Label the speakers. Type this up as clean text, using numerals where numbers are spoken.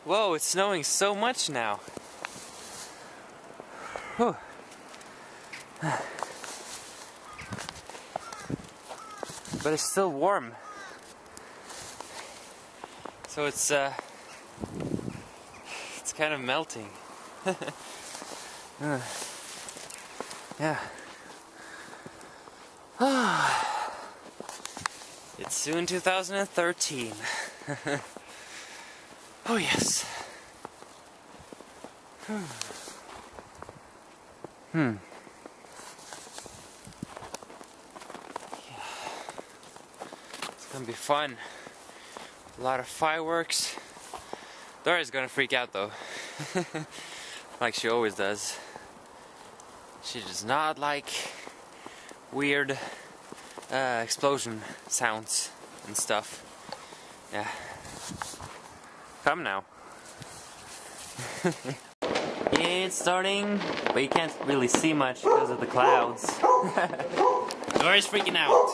Speaker 1: Whoa, it's snowing so much now. Whew. But it's still warm. So it's kind of melting. Yeah. It's soon 2013. Oh yes. Yeah. It's gonna be fun. A lot of fireworks. Dora's gonna freak out though. Like she always does. She does not like weird explosion sounds and stuff. Yeah. Come now. Yeah, it's starting, but you can't really see much because of the clouds. Dora's freaking out.